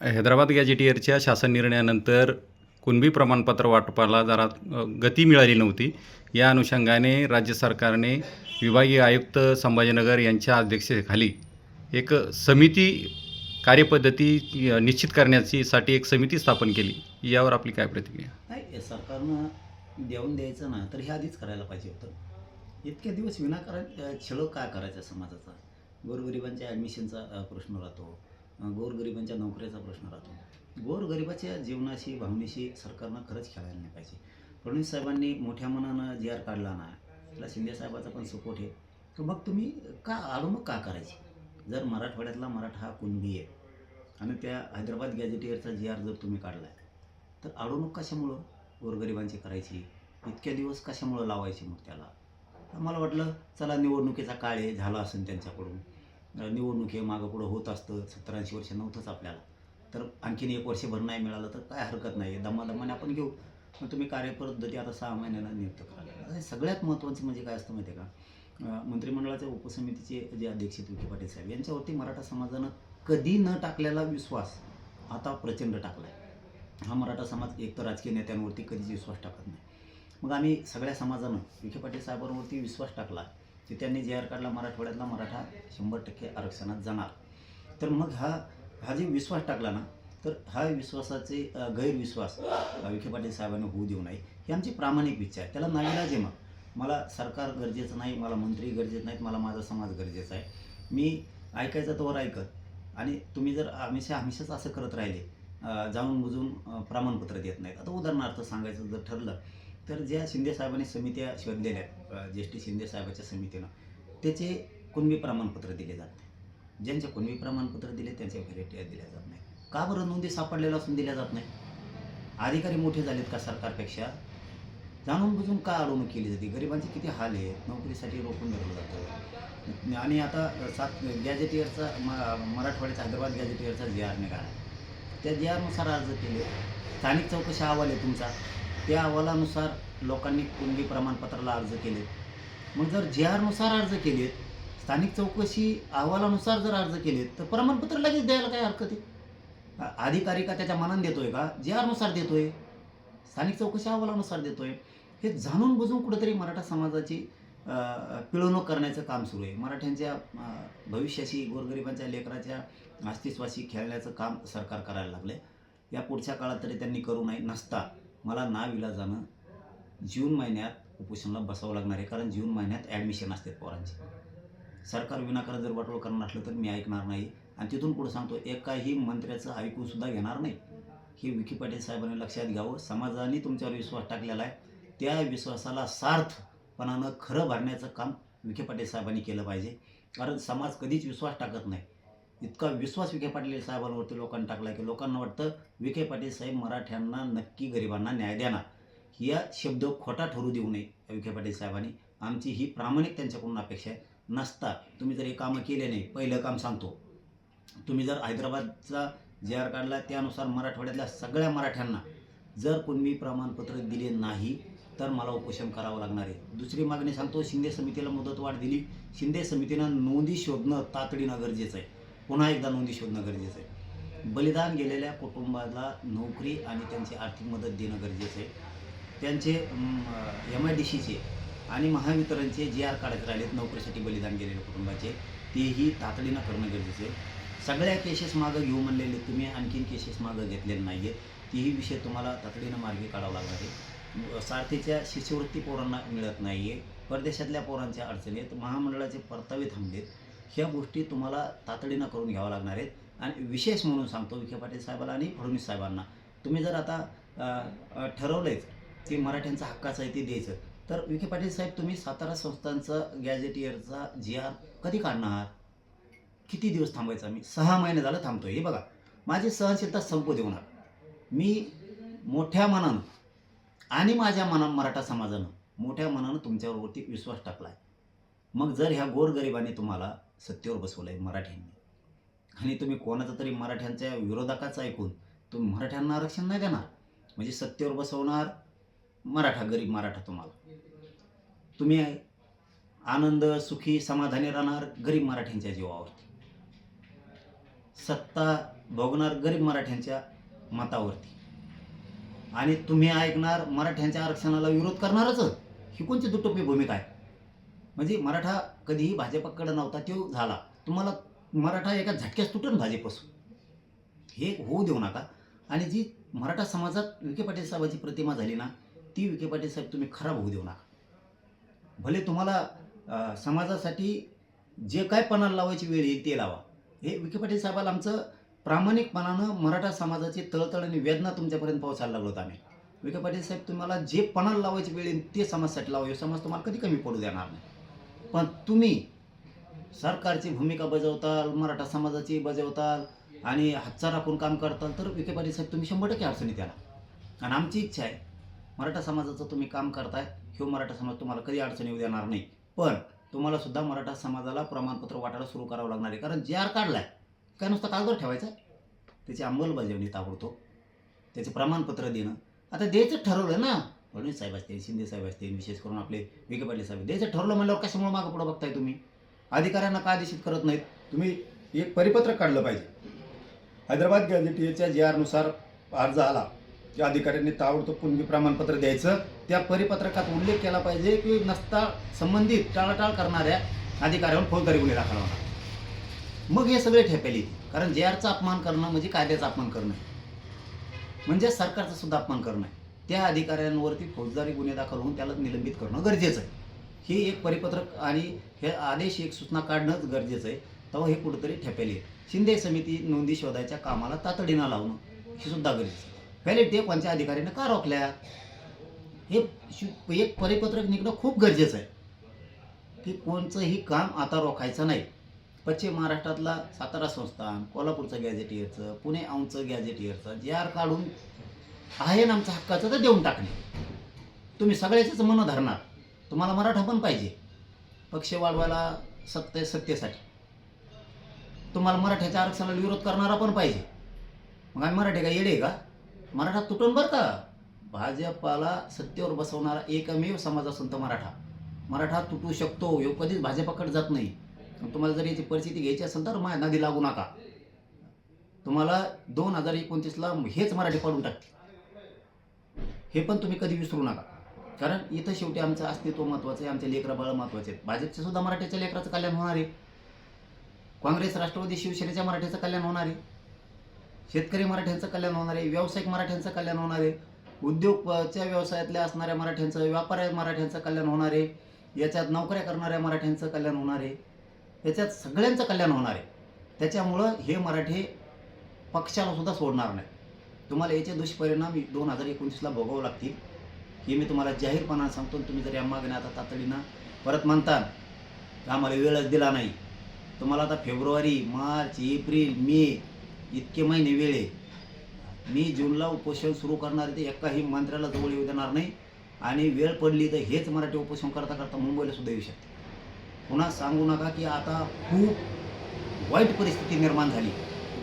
हैदराबाद गॅझेटियरच्या शासन निर्णयानंतर कुणबी प्रमाणपत्र वाटपाला जरा गती मिळाली नव्हती. या अनुषंगाने राज्य सरकारने विभागीय आयुक्त संभाजीनगर यांच्या अध्यक्षतेखाली एक समिती कार्यपद्धती निश्चित करण्यासाठी एक समिती स्थापन केली. यावर आपली काय प्रतिक्रिया? नाही, सरकारनं देऊन द्यायचं ना तर हे आधीच करायला पाहिजे होतं. इतके दिवस विनाकारण छळ काय करायचा समाजाचा? गोरगरिबांच्या ॲडमिशनचा प्रश्न राहतो, गोरगरिबांच्या नोकरीचा प्रश्न राहतो. गोरगरिबाच्या जीवनाशी भावनेशी सरकारनं खरंच खेळायला नाही पाहिजे. फडणवीस साहेबांनी मोठ्या मनानं जी आर काढला ना, त्याला शिंदे साहेबाचा पण सपोर्ट आहे. तर मग तुम्ही का अडवणूक का करायची? जर मराठवाड्यातला मराठा हा कुणबी आहे आणि त्या हैदराबाद गॅझेटियरचा जी आर जर तुम्ही काढला आहे, तर अडवणूक कशामुळं गोरगरिबांची करायची? इतक्या दिवस कशामुळं लावायची मग त्याला? मला वाटलं चला निवडणुकीचा काळ आहे, झाला असेल त्यांच्याकडून. निवडणूक हे मागं पुढं होत असतं, 70-80 वर्ष नव्हतंच आपल्याला. तर आणखीन 1 वर्षभर नाही मिळालं तर काय हरकत नाही, दमादमाने आपण घेऊ. मग तुम्ही कार्यपद्धती आता 6 महिन्यांना नियुक्त करा. सगळ्यात महत्त्वाचं म्हणजे काय असतं माहिती आहे का? मंत्रिमंडळाच्या उपसमितीचे जे अध्यक्ष विखे पाटील साहेब यांच्यावरती मराठा समाजानं कधी न टाकलेला विश्वास आता प्रचंड टाकला आहे. हा मराठा समाज एकतर राजकीय नेत्यांवरती कधीच विश्वास टाकत नाही. मग आम्ही सगळ्या समाजानं विखे पाटील साहेबांवरती विश्वास टाकला की त्यांनी जे आर काढला, मराठवाड्यातला मराठा 100% आरक्षणात जाणार. तर मग हा जे विश्वास टाकला ना, तर हा विश्वासाचे गैरविश्वास विखे पाटील साहेबांनी होऊ देऊ नये ही आमची प्रामाणिक इच्छा आहे. त्याला नाईलाज आहे. मग मला सरकार गरजेचं नाही, मला मंत्री गरजेचं नाहीत, मला माझा समाज गरजेचा आहे. मी ऐकायचं तोवर ऐकत आणि तुम्ही जर हमेशाच असं करत राहिले, जाणून बुजून प्रमाणपत्र देत नाहीत. आता उदाहरणार्थ सांगायचं जर ठरलं तर ज्या शिंदे साहेबांनी समित्या शोधलेल्या आहेत, ज्येष्ठ शिंदे साहेबाच्या समितीनं, त्याचे कुणबी प्रमाणपत्र दिले जात नाही. ज्यांचे कुणबी प्रमाणपत्र दिले त्यांच्या व्हॅलिडिटी दिल्या जात नाही. का बरं? नोंदी सापडलेल्या असून दिल्या जात नाही? अधिकारी मोठे झालेत का सरकारपेक्षा? जाणून बुजून का अडवणूक केली जाते? गरिबांचे किती हाल आहेत, नोकरीसाठी रोखून धरलं जातं. आणि आता गॅझेटियरचा मराठवाड्याचा हैदराबाद गॅझेटियरचा जी आर निघाला, त्या जी आरनुसार अर्ज केले. स्थानिक चौकशी अहवाल आहे तुमचा, त्या अहवालानुसार लोकांनी कुणबी प्रमाणपत्राला अर्ज केले. मग जर जी आरनुसार अर्ज केलेत, स्थानिक चौकशी अहवालानुसार जर अर्ज केलेत, तर प्रमाणपत्र लगेच द्यायला काय हरकत आहे? अधिकारी का त्याच्या मनाने देतोय का? जी आरनुसार देतोय, स्थानिक चौकशी अहवालानुसार देतोय. हे जाणून बुजून कुठंतरी मराठा समाजाची पिळवणूक करण्याचं काम सुरू आहे. मराठ्यांच्या भविष्याशी, गोरगरिबांच्या लेकराच्या अस्तित्वाशी खेळण्याचं काम सरकार करायला लागले. या पुढच्या काळात तरी त्यांनी करू नये. नसता मला नाविलाजानं जून महिन्यात उपोषणाला बसावं लागणार आहे, कारण जून महिन्यात ॲडमिशन असतात पोरांची. सरकार विनाकारण जर वाटोळ करणार असलं तर मी ऐकणार नाही. आणि तिथून पुढे सांगतो, एकाही मंत्र्याचं ऐकूनसुद्धा घेणार नाही. हे विखे पाटील साहेबांनी लक्षात घ्यावं. समाजाने तुमच्यावर विश्वास टाकलेला आहे, त्या विश्वासाला सार्थपणानं खरं भरण्याचं काम विखे पाटील साहेबांनी केलं पाहिजे. कारण समाज कधीच विश्वास टाकत नाही. इतका विश्वास विखे पाटील साहेबांवरती लोकांनी टाकला की लोकांना वाटतं विखे पाटील साहेब मराठ्यांना नक्की गरिबांना न्याय देणार. या शब्द खोटा ठरू देऊ नये विखे पाटील साहेबांनी. आमची ही प्रामाणिक त्यांच्याकडून अपेक्षा आहे. नसता तुम्ही जर हे कामं केले नाही, पहिलं काम सांगतो, तुम्ही जर हैदराबादचा जे आर काढला त्यानुसार मराठवाड्यातल्या सगळ्या मराठ्यांना जर कुणबी प्रमाणपत्र दिले नाही तर मला उपोषण करावं लागणार आहे. दुसरी मागणी सांगतो, शिंदे समितीला मुदतवाढ दिली. शिंदे समितीनं नोंदी शोधणं तातडीनं गरजेचं आहे. पुन्हा एकदा नोंदी शोधणं गरजेचं आहे. बलिदान गेलेल्या कुटुंबाला नोकरी आणि त्यांची आर्थिक मदत देणं गरजेचं आहे. त्यांचे MIDCचे आणि महावितरणचे जे आर काढत राहिलेत नोकरीसाठी बलिदान गेलेल्या कुटुंबाचे, तेही तातडीनं करणं गरजेचं आहे. सगळ्या केसेस मागं घेऊ म्हणलेले तुम्ही आणखीन केसेस मागं घेतलेले नाही आहेत. तीही विषय तुम्हाला तातडीनं मार्गी काढावं लागणार आहे. सारथीच्या शिष्यवृत्ती पोरांना मिळत नाही आहे. परदेशातल्या पोरांच्या अडचणी आहेत. महामंडळाचे परतावे थांबलेत. ह्या गोष्टी तुम्हाला तातडीनं करून घ्यावं लागणार आहेत. आणि विशेष म्हणून सांगतो विखे पाटील साहेबांना आणि फडणवीस साहेबांना, तुम्ही जर आता ठरवलंच की मराठ्यांचा हक्काचं आहे ते द्यायचं, तर विखे पाटील साहेब तुम्ही सातारा संस्थांचा गॅझेटियरचा जी आर कधी काढणार? किती दिवस थांबायचा? मी 6 महिने झालं थांबतोय. हे बघा, माझी सहनशीलता संपू देऊ नका. मी मोठ्या मनानं आणि माझ्या मराठा समाजानं मोठ्या मनानं तुमच्यावरती विश्वास टाकला आहे. मग जर ह्या गोरगरिबांनी तुम्हाला सत्तेवर बसवलं आहे मराठ्यांनी, आणि तुम्ही कोणाचं तरी मराठ्यांच्या विरोधकाचं ऐकून तुम्ही मराठ्यांना आरक्षण नाही देणार, म्हणजे सत्तेवर बसवणार मराठा, गरीब मराठा तुम्हाला. तुम्ही आनंद, सुखी, समाधानी राहणार गरीब मराठ्यांच्या जीवावरती. सत्ता भोगणार गरीब मराठ्यांच्या मतावरती, आणि तुम्ही ऐकणार मराठ्यांच्या आरक्षणाला विरोध करणारच. ही कोणती दुटोपी भूमिका आहे? म्हणजे मराठा कधीही भाजपकडे नव्हता, तो झाला. तुम्हाला मराठा एका झटक्यास तुटून भाजपपासून, हे होऊ देऊ नका. आणि जी मराठा समाजात विखे पाटील साहेबांची प्रतिमा झाली ना, ती विखे पाटील साहेब तुम्ही खराब होऊ देऊ नका. भले तुम्हाला समाजासाठी जे काय पणाला लावायची वेळ येईल ते लावा. हे विखे पाटील साहेबाला आमचं प्रामाणिकपणानं मराठा समाजाची तळतळ आणि वेदना तुमच्यापर्यंत पोहोचायला लागलो होतो आम्ही. विखे पाटील साहेब तुम्हाला जे पणाला लावायची वेळ येईल ते समाजासाठी लावा. हे समाज तुम्हाला कधी कमी पडू देणार नाही. पण तुम्ही सरकारची भूमिका बजावताल, मराठा समाजाची बजावताल आणि हातचा राखून काम करताल, तर विखे पाटील साहेब तुम्ही 100% अडचणीत याला. आणि आमची इच्छा आहे, मराठा समाजाचं तुम्ही काम करताय, हे मराठा समाज तुम्हाला कधी अडचणी येऊ देणार नाही. पण तुम्हाला सुद्धा मराठा समाजाला प्रमाणपत्र वाटायला सुरू करावं लागणार आहे. कारण जे आर काढलाय काय नुसतं कागदावर ठेवायचं, त्याची अंमलबजावणी ताबडतोब, त्याचे प्रमाणपत्र देणं. आता द्यायचं ठरवलं ना, फडणवीस साहेब असतील, शिंदे साहेब असतील, विशेष करून आपले विखे पाटील साहेब, द्यायचं ठरवलं म्हणल्यावर कशामुळे मागं पुढं बघताय तुम्ही? अधिकाऱ्यांना का आदेशित करत नाहीत? तुम्ही एक परिपत्रक काढलं पाहिजे. हैदराबाद गॅझेटियरच्या जे आरनुसार अर्ज आला, त्या अधिकाऱ्यांनी ताबडतोब कुणबी प्रमाणपत्र द्यायचं. त्या परिपत्रकात उल्लेख केला पाहिजे की नसता संबंधित टाळाटाळ करणाऱ्या अधिकाऱ्यांवर फौजदारी गुन्हे दाखल होणार. मग हे सगळे ठेपेल येते. कारण जे आरचा अपमान करणं म्हणजे कायद्याचा अपमान करणं, म्हणजे सरकारचा सुद्धा अपमान करणं आहे. त्या अधिकाऱ्यांवरती फौजदारी गुन्हे दाखल होऊन त्याला निलंबित करणं गरजेचं आहे. हे एक परिपत्रक आणि हे आदेश, एक सूचना काढणंच गरजेचं आहे. तेव्हा हे कुठंतरी ठेपेल येईल. शिंदे समिती नोंदी शोधायच्या कामाला तातडीनं लावणं हे सुद्धा गरजेचं आहे. पहिले ते कोणत्या अधिकाऱ्याने का रोखल्या, हे एक परिपत्रक निघणं खूप गरजेचं आहे की कोणचंही काम आता रोखायचं नाही. पश्चिम महाराष्ट्रातला सातारा संस्थान, कोल्हापूरचं गॅझेटियरचं, पुणे औंधचं गॅझेटियरचं जे आर काढून आहे ना आमचं हक्काचं, तर देऊन टाकणे. तुम्ही सगळ्याचेच मनं धरणार. तुम्हाला मराठा पण पाहिजे पक्ष वाढवायला, सत्तेसाठी. तुम्हाला मराठ्याच्या आरक्षणाला विरोध करणारा पण पाहिजे. मग आम्ही मराठी का येडे का? मराठा तुटून बरं का, भाजपाला सत्तेवर बसवणारा एकमेव समाज असेल तर मराठा तुटू शकतो. ह्यो कधीच भाजपाकडे जात नाही. तुम्हाला जर याची परिस्थिती घ्यायची असेल तर माझ्या नदी लागू नका. तुम्हाला 2029ला हेच मराठी पाडून टाकते, हे पण तुम्ही कधी विसरू नका. कारण इथं शेवटी आमचं अस्तित्व महत्त्वाचं आहे, आमचे लेकरं बाळं महत्त्वाचे आहेत. भाजपचे सुद्धा मराठ्याच्या लेकराचं कल्याण होणार आहे, काँग्रेस, राष्ट्रवादी, शिवसेनेच्या मराठ्याचं कल्याण होणार आहे, शेतकरी मराठ्यांचं कल्याण होणार आहे, व्यावसायिक मराठ्यांचं कल्याण होणार आहे, उद्योगच्या व्यवसायातल्या असणाऱ्या मराठ्यांचं, व्यापाऱ्या मराठ्यांचं कल्याण होणार आहे, याच्यात नोकऱ्या करणाऱ्या मराठ्यांचं कल्याण होणार आहे, याच्यात सगळ्यांचं कल्याण होणार आहे. त्याच्यामुळं हे मराठी पक्षाला सुद्धा सोडणार नाही. तुम्हाला याचे दुष्परिणाम 2029ला भोगावं लागतील, हे मी तुम्हाला जाहीरपणाने सांगतो. तुम्ही जर या मागण्या आता तातडीनं परत म्हणता, आम्हाला वेळच दिला नाही, तुम्हाला आता फेब्रुवारी, मार्च, एप्रिल, मे इतके महिने वेळ आहे. मी जूनला उपोषण सुरू करणार आहे, ते एकाही मंत्र्याला जवळ येऊ देणार नाही. आणि वेळ पडली तर हेच मराठी उपोषण करता करता मुंबईला सुद्धा येऊ शकते. पुन्हा सांगू नका की आता खूप वाईट परिस्थिती निर्माण झाली,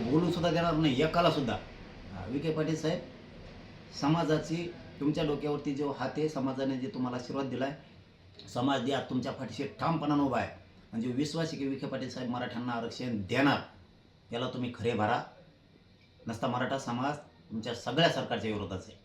बोलून सुद्धा देणार नाही एकाला सुद्धा. विखे पाटील साहेब, समाजाची तुमच्या डोक्यावरती जो हात आहे, समाजाने जे तुम्हाला आशीर्वाद दिला आहे, समाज द्या तुमच्या पाठीशी ठामपणानं उभा आहे. म्हणजे विश्वास आहे की विखे पाटील साहेब मराठ्यांना आरक्षण देणार, याला तुम्ही खरे भरा. नसता मराठा समाज तुमच्या सगळ्या सरकारच्या विरोधात आहे.